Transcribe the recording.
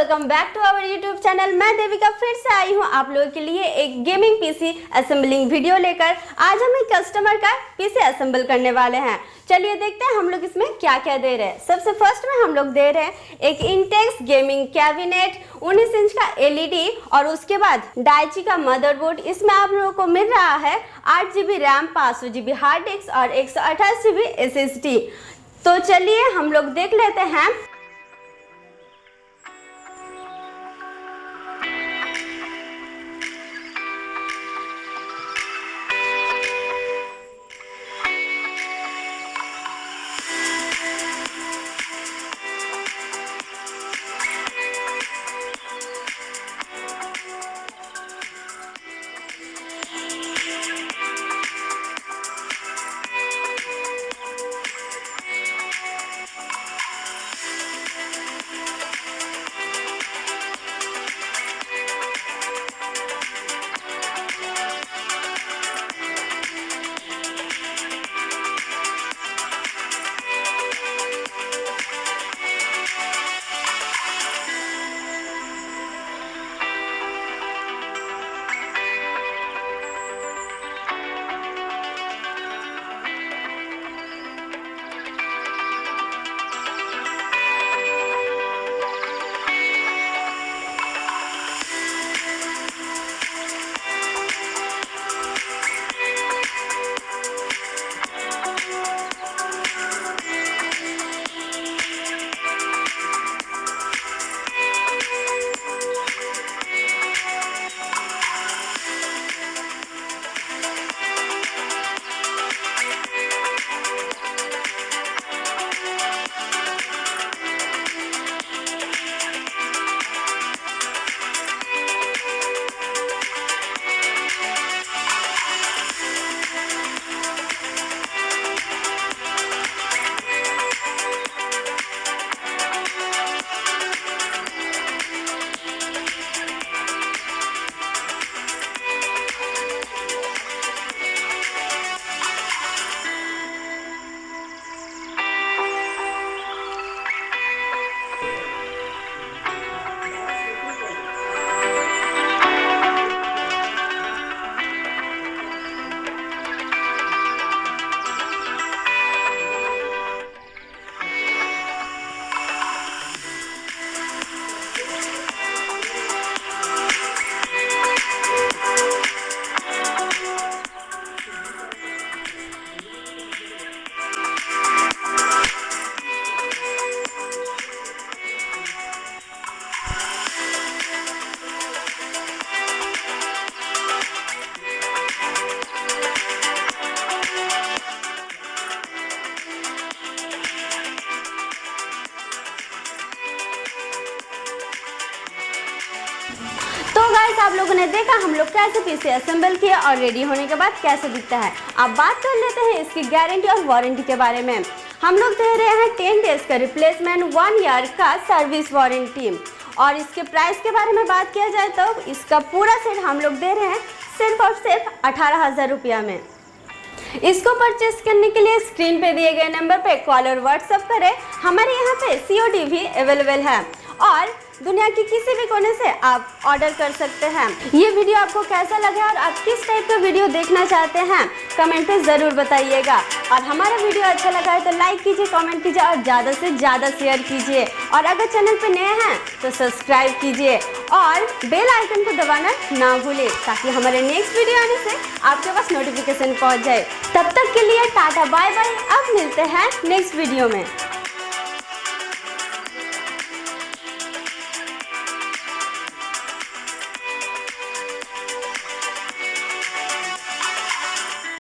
Welcome back to our YouTube channel. मैं देविका फिर से आई हूँ आप लोगों के लिए एक गेमिंग पीसी असेंबलिंग वीडियो लेकर। आज हम एक कस्टमर का पीसी असेंबल करने वाले हैं। चलिए देखते हैं हम लोग इसमें क्या क्या दे रहे हैं। सबसे फर्स्ट में हम लोग दे रहे हैं एक इंटेक्स गेमिंग कैबिनेट 19 इंच का एलईडी और उसके बाद डाइची का मदरबोर्ड। इसमें आप लोगों को मिल रहा है 8 GB RAM, 500 GB hard disk और 128 GB SSD। तो चलिए हम लोग देख लेते हैं। तो गाइस आप लोगों ने देखा हम लोग कैसे पीसी असेंबल किया और रेडी होने के बाद कैसे दिखता है। अब बात कर लेते हैं इसकी गारंटी और वारंटी के बारे में। हम लोग दे रहे हैं 10 डेज का रिप्लेसमेंट, 1 ईयर का सर्विस वारंटी। और इसके प्राइस के बारे में बात किया जाए तो इसका पूरा सेट हम लोग दे रहे हैं सिर्फ और सिर्फ 18,000 रुपया में। इसको परचेस करने के लिए स्क्रीन पे दिए गए नंबर पे कॉल और व्हाट्सएप करें। हमारे यहाँ पे COD भी अवेलेबल है और दुनिया की किसी भी कोने से आप ऑर्डर कर सकते हैं। ये वीडियो आपको कैसा लगा और आप किस टाइप का वीडियो देखना चाहते हैं कमेंट पे ज़रूर बताइएगा। और हमारा वीडियो अच्छा लगा है तो लाइक कीजिए, कमेंट कीजिए और ज़्यादा से ज़्यादा शेयर कीजिए। और अगर चैनल पे नए हैं तो सब्सक्राइब कीजिए और बेल आइकन को दबाना ना भूलें ताकि हमारे नेक्स्ट वीडियो आने से आपके पास नोटिफिकेशन पहुँच जाए। तब तक के लिए टाटा बाय बाय। अब मिलते हैं नेक्स्ट वीडियो में।